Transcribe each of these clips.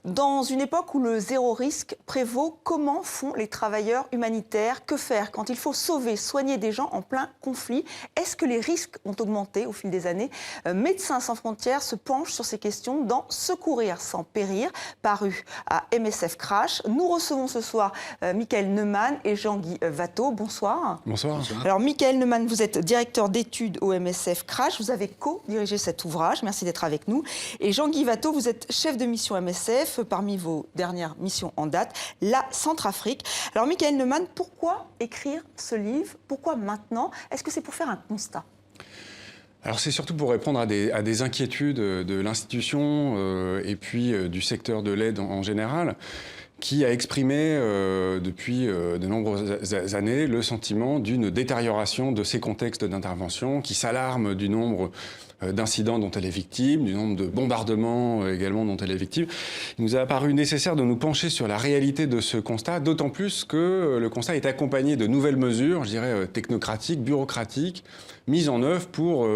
Dans une époque où le zéro risque prévaut, comment font les travailleurs humanitaires? Que faire quand il faut sauver, soigner des gens en plein conflit? Est-ce que les risques ont augmenté au fil des années? Médecins sans frontières se penchent sur ces questions dans Secourir sans périr, paru à MSF Crash. Nous recevons ce soir Michael Neumann et Jean-Guy Watteau. Bonsoir. Bonsoir. Alors Michael Neumann, vous êtes directeur d'études au MSF Crash. Vous avez co-dirigé cet ouvrage. Merci d'être avec nous. Et Jean-Guy Watteau, vous êtes chef de mission MSF. Parmi vos dernières missions en date, la Centrafrique. Alors, Michael Neumann, pourquoi écrire ce livre? Pourquoi maintenant? Est-ce que c'est pour faire un constat? Alors c'est surtout pour répondre à des inquiétudes de l'institution et puis du secteur de l'aide en général, qui a exprimé depuis de nombreuses années le sentiment d'une détérioration de ses contextes d'intervention, qui s'alarme du nombre d'incidents dont elle est victime, du nombre de bombardements également dont elle est victime. Il nous a apparu nécessaire de nous pencher sur la réalité de ce constat, d'autant plus que le constat est accompagné de nouvelles mesures, je dirais technocratiques, bureaucratiques, mises en œuvre pour,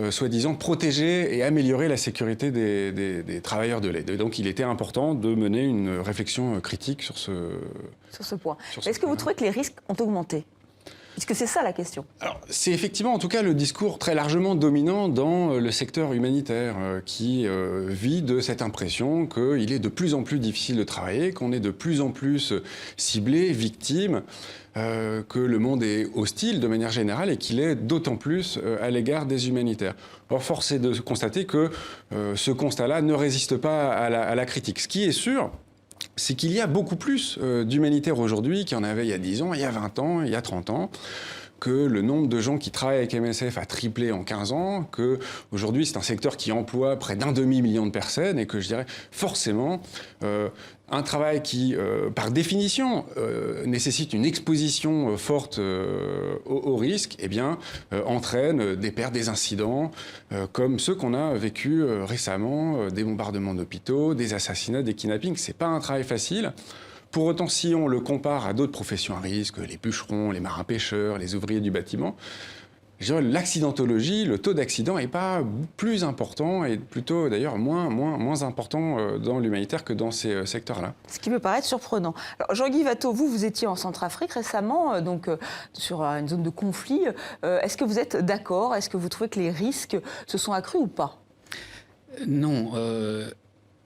soi-disant, protéger et améliorer la sécurité des travailleurs de l'aide. Donc il était important de mener une réflexion critique sur ce point. Est-ce que vous trouvez que les risques ont augmenté ? Est-ce que c'est ça la question? Alors, c'est effectivement, en tout cas, le discours très largement dominant dans le secteur humanitaire qui vit de cette impression qu'il est de plus en plus difficile de travailler, qu'on est de plus en plus ciblé, victime, que le monde est hostile de manière générale et qu'il est d'autant plus à l'égard des humanitaires. Or, force est de constater que ce constat-là ne résiste pas à la critique. Ce qui est sûr, c'est qu'il y a beaucoup plus d'humanitaires aujourd'hui qu'il y en avait il y a 10 ans, il y a 20 ans, il y a 30 ans, que le nombre de gens qui travaillent avec MSF a triplé en 15 ans, qu'aujourd'hui c'est un secteur qui emploie près d'1,5 million de personnes et que je dirais forcément un travail qui, par définition, nécessite une exposition forte au risque, eh bien, entraîne des pertes, des incidents, comme ceux qu'on a vécus récemment, des bombardements d'hôpitaux, des assassinats, des kidnappings. C'est pas un travail facile. Pour autant, si on le compare à d'autres professions à risque, les bûcherons, les marins-pêcheurs, les ouvriers du bâtiment, l'accidentologie, le taux d'accident n'est pas plus important et plutôt d'ailleurs moins important dans l'humanitaire que dans ces secteurs-là. Ce qui peut paraître surprenant. Alors, Jean-Guy Watteau, vous étiez en Centrafrique récemment, donc sur une zone de conflit. Est-ce que vous êtes d'accord? Est-ce que vous trouvez que les risques se sont accrus ou pas? Non.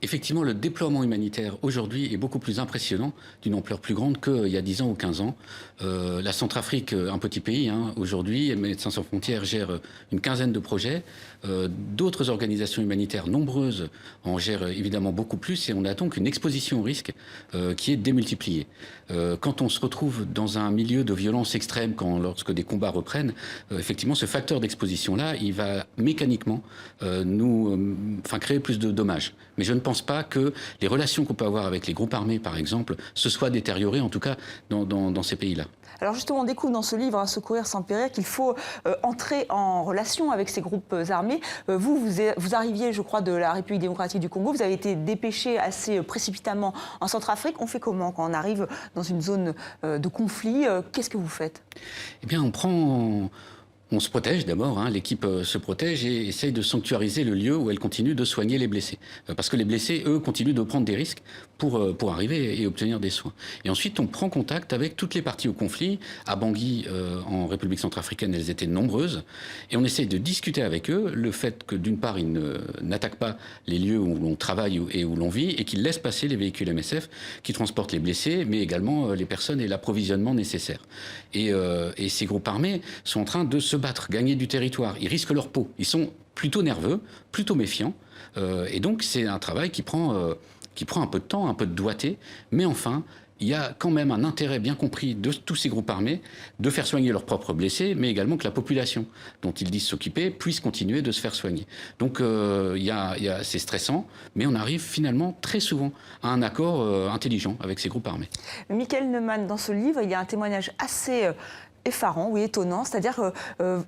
Effectivement, le déploiement humanitaire aujourd'hui est beaucoup plus impressionnant, d'une ampleur plus grande qu'il y a 10 ans ou 15 ans. La Centrafrique, un petit pays, aujourd'hui, Médecins sans frontières gère une quinzaine de projets. D'autres organisations humanitaires nombreuses en gèrent évidemment beaucoup plus et on a donc une exposition au risque qui est démultipliée. Quand on se retrouve dans un milieu de violence extrême, lorsque des combats reprennent, effectivement, ce facteur d'exposition-là, il va mécaniquement créer plus de dommages. Mais je ne pense pas que les relations qu'on peut avoir avec les groupes armés, par exemple, se soient détériorées, en tout cas dans ces pays-là. Alors justement, on découvre dans ce livre, Secourir sans périr, qu'il faut entrer en relation avec ces groupes armés. Vous arriviez, je crois, de la République démocratique du Congo. Vous avez été dépêché assez précipitamment en Centrafrique. On fait comment quand on arrive dans une zone de conflit? Qu'est-ce que vous faites? Eh bien, on se protège d'abord, l'équipe se protège et essaye de sanctuariser le lieu où elle continue de soigner les blessés. Parce que les blessés, eux, continuent de prendre des risques pour arriver et obtenir des soins. Et ensuite, on prend contact avec toutes les parties au conflit. À Bangui, en République centrafricaine, elles étaient nombreuses. Et on essaye de discuter avec eux le fait que, d'une part, ils n'attaquent pas les lieux où l'on travaille et où l'on vit et qu'ils laissent passer les véhicules MSF qui transportent les blessés, mais également les personnes et l'approvisionnement nécessaire. Et ces groupes armés sont en train de se battre, gagner du territoire. Ils risquent leur peau. Ils sont plutôt nerveux, plutôt méfiants. Et donc, c'est un travail qui prend un peu de temps, un peu de doigté. Mais enfin, il y a quand même un intérêt bien compris de tous ces groupes armés de faire soigner leurs propres blessés, mais également que la population dont ils disent s'occuper puisse continuer de se faire soigner. Donc, c'est stressant, mais on arrive finalement très souvent à un accord intelligent avec ces groupes armés. Michael Neumann, dans ce livre, il y a un témoignage assez effarant, oui, étonnant. C'est-à-dire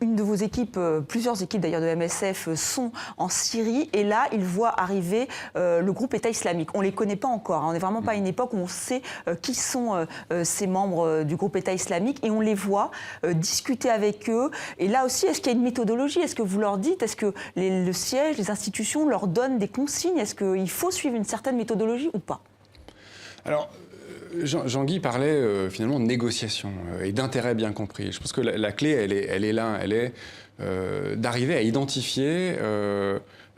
une de vos équipes, plusieurs équipes d'ailleurs de MSF sont en Syrie et là, ils voient arriver le groupe État islamique. On ne les connaît pas encore. Hein. On n'est vraiment pas à une époque où on sait qui sont ces membres du groupe État islamique et on les voit discuter avec eux. Et là aussi, est-ce qu'il y a une méthodologie? Est-ce que vous leur dites? Est-ce que le siège, les institutions leur donnent des consignes? Est-ce qu'il faut suivre une certaine méthodologie ou pas? Alors, Jean-Guy parlait finalement de négociation et d'intérêt bien compris. Je pense que la clé, elle est là, elle est d'arriver à identifier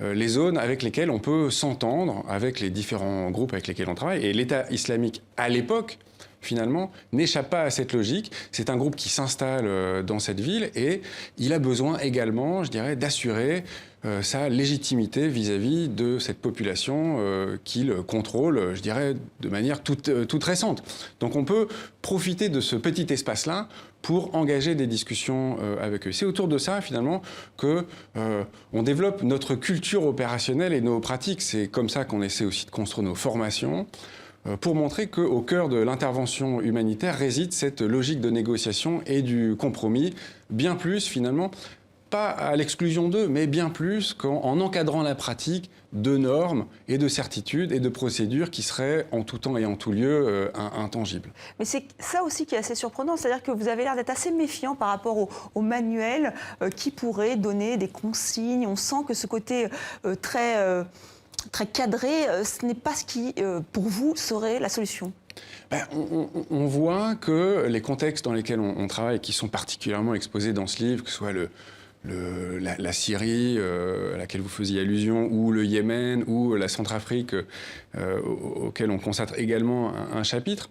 les zones avec lesquelles on peut s'entendre, avec les différents groupes avec lesquels on travaille. Et l'État islamique, à l'époque, finalement, n'échappe pas à cette logique. C'est un groupe qui s'installe dans cette ville et il a besoin également, je dirais, d'assurer sa légitimité vis-à-vis de cette population qu'il contrôle, je dirais, de manière toute récente. Donc on peut profiter de ce petit espace-là pour engager des discussions avec eux. C'est autour de ça, finalement, qu'on développe notre culture opérationnelle et nos pratiques. C'est comme ça qu'on essaie aussi de construire nos formations, pour montrer qu'au cœur de l'intervention humanitaire réside cette logique de négociation et du compromis, bien plus, finalement, pas à l'exclusion d'eux, mais bien plus qu'en encadrant la pratique de normes et de certitudes et de procédures qui seraient en tout temps et en tout lieu intangibles. Mais c'est ça aussi qui est assez surprenant, c'est-à-dire que vous avez l'air d'être assez méfiant par rapport au manuel qui pourrait donner des consignes. On sent que ce côté très cadré, ce n'est pas ce qui, pour vous, serait la solution. On voit que les contextes dans lesquels on travaille, qui sont particulièrement exposés dans ce livre, que ce soit la Syrie à laquelle vous faisiez allusion, ou le Yémen, ou la Centrafrique auquel on consacre également un chapitre,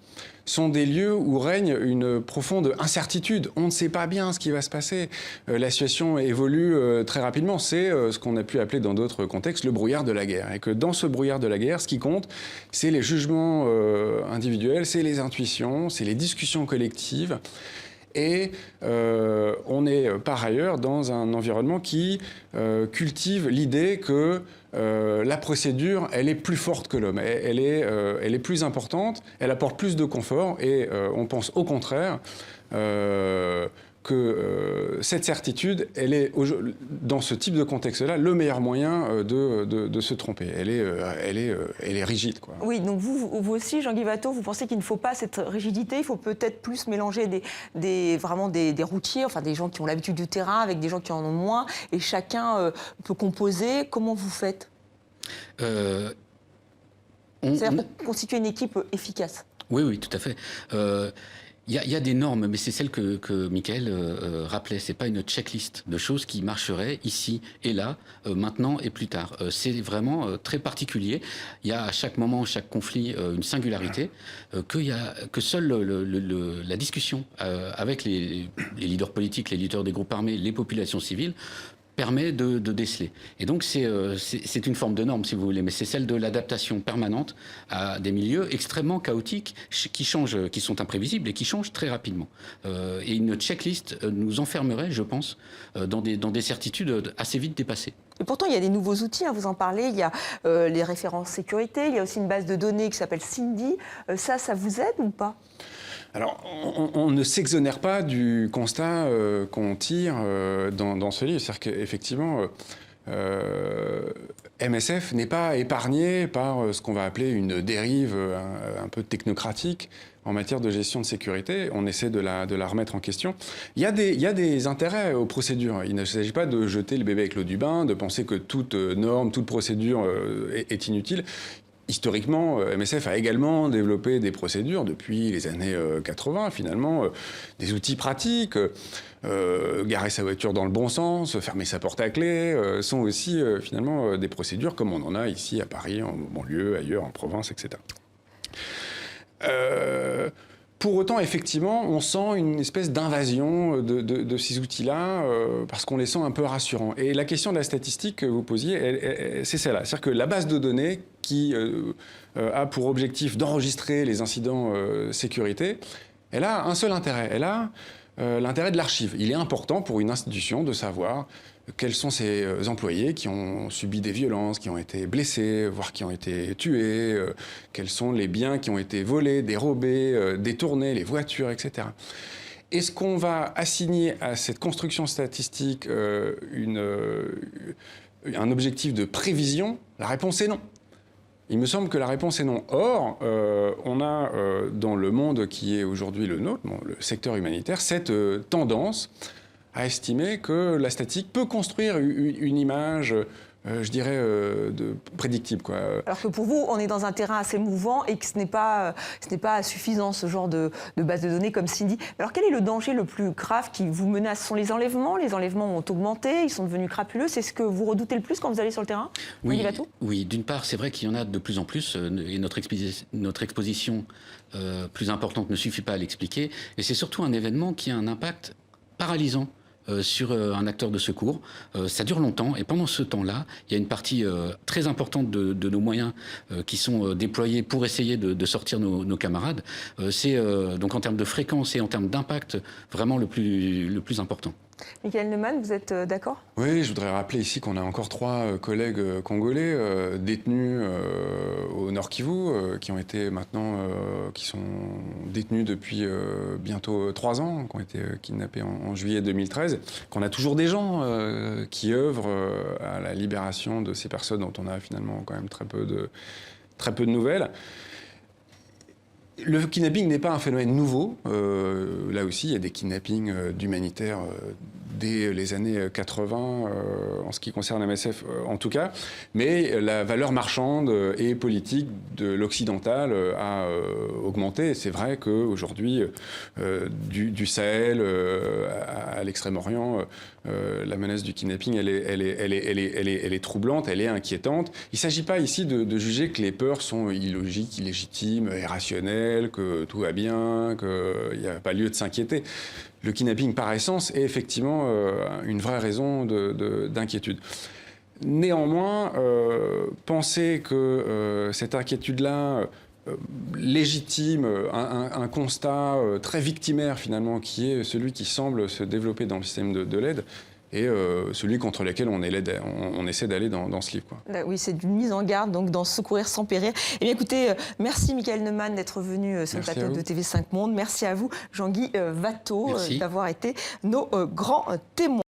sont des lieux où règne une profonde incertitude. On ne sait pas bien ce qui va se passer. La situation évolue très rapidement. C'est ce qu'on a pu appeler dans d'autres contextes le brouillard de la guerre. Et que dans ce brouillard de la guerre, ce qui compte, c'est les jugements individuels, c'est les intuitions, c'est les discussions collectives. Et on est par ailleurs dans un environnement qui cultive l'idée que la procédure, elle est plus forte que l'homme, elle est plus importante, elle apporte plus de confort et on pense au contraire que cette certitude, elle est, dans ce type de contexte-là, le meilleur moyen de se tromper. Elle est rigide, quoi. Oui, donc vous aussi, Jean-Guy Watteau, vous pensez qu'il ne faut pas cette rigidité, il faut peut-être plus mélanger vraiment des routiers, enfin des gens qui ont l'habitude du terrain avec des gens qui en ont moins, et chacun peut composer. Comment vous faites? C'est-à-dire pour constituer une équipe efficace. Oui, tout à fait. Il y a des normes, mais c'est celle que Mickaël rappelait. C'est pas une checklist de choses qui marcheraient ici et là, maintenant et plus tard. C'est vraiment très particulier. Il y a à chaque moment, chaque conflit, une singularité que seule la discussion avec les leaders politiques, les leaders des groupes armés, les populations civiles permet de déceler. Et donc c'est une forme de norme, si vous voulez, mais c'est celle de l'adaptation permanente à des milieux extrêmement chaotiques qui changent, qui sont imprévisibles et qui changent très rapidement. Et une checklist nous enfermerait, je pense, dans des certitudes assez vite dépassées. Et pourtant, il y a des nouveaux outils, hein, vous en parlez, il y a les références sécurité, il y a aussi une base de données qui s'appelle Cindy. Ça vous aide ou pas ? Alors, on ne s'exonère pas du constat qu'on tire dans ce livre. C'est-à-dire qu'effectivement, MSF n'est pas épargné par ce qu'on va appeler une dérive un peu technocratique en matière de gestion de sécurité. On essaie de la remettre en question. Il y a des intérêts aux procédures. Il ne s'agit pas de jeter le bébé avec l'eau du bain, de penser que toute norme, toute procédure est inutile. Historiquement, MSF a également développé des procédures depuis les années 80, finalement, des outils pratiques. Garer sa voiture dans le bon sens, fermer sa porte à clé, sont aussi finalement des procédures comme on en a ici à Paris, en banlieue, ailleurs, en province, etc. Pour autant, effectivement, on sent une espèce d'invasion de ces outils-là parce qu'on les sent un peu rassurants. Et la question de la statistique que vous posiez, c'est celle-là. C'est-à-dire que la base de données qui a pour objectif d'enregistrer les incidents sécurité, elle a un seul intérêt. Elle a l'intérêt de l'archive. Il est important pour une institution de savoir quels sont ces employés qui ont subi des violences, qui ont été blessés, voire qui ont été tués, quels sont les biens qui ont été volés, dérobés, détournés, les voitures, etc. Est-ce qu'on va assigner à cette construction statistique un objectif de prévision? La réponse est non. Il me semble que la réponse est non. Or, on a dans le monde qui est aujourd'hui le nôtre, le secteur humanitaire, cette tendance à estimer que la statistique peut construire une image, je dirais, prédictible, quoi. Alors que pour vous, on est dans un terrain assez mouvant et que ce n'est pas suffisant, ce genre de base de données comme Cindy. Alors quel est le danger le plus grave qui vous menace? Ce sont les enlèvements? Les enlèvements ont augmenté, ils sont devenus crapuleux. C'est ce que vous redoutez le plus quand vous allez sur le terrain? Oui, d'une part, c'est vrai qu'il y en a de plus en plus et notre exposition plus importante ne suffit pas à l'expliquer. Et c'est surtout un événement qui a un impact paralysant sur un acteur de secours. Ça dure longtemps et pendant ce temps-là, il y a une partie très importante de nos moyens qui sont déployés pour essayer de sortir nos camarades. C'est donc en termes de fréquence et en termes d'impact vraiment le plus important. Michael Neumann, vous êtes d'accord? Oui, je voudrais rappeler ici qu'on a encore 3 collègues congolais détenus au Nord Kivu, qui sont détenus depuis bientôt 3 ans, qui ont été kidnappés en juillet 2013, qu'on a toujours des gens qui œuvrent à la libération de ces personnes dont on a finalement quand même très peu de nouvelles. Le kidnapping n'est pas un phénomène nouveau. Là aussi, il y a des kidnappings d'humanitaires dès les années 80, en ce qui concerne MSF en tout cas. Mais la valeur marchande et politique de l'occidental a augmenté. C'est vrai qu'aujourd'hui, du Sahel à l'Extrême-Orient, la menace du kidnapping, elle est troublante, elle est inquiétante. Il ne s'agit pas ici de juger que les peurs sont illogiques, illégitimes, irrationnelles, que tout va bien, qu'il n'y a pas lieu de s'inquiéter. Le kidnapping, par essence, est effectivement une vraie raison d'inquiétude. Néanmoins, penser que cette inquiétude-là légitime un constat très victimaire, finalement, qui est celui qui semble se développer dans le système de l'aide, et celui contre lequel on essaie d'aller dans ce livre, quoi. Oui, c'est une mise en garde donc dans Secourir sans périr. Eh bien, écoutez, merci Michael Neumann d'être venu sur le plateau de TV5 Monde. Merci à vous, Jean-Guy Watteau, d'avoir été nos grands témoins.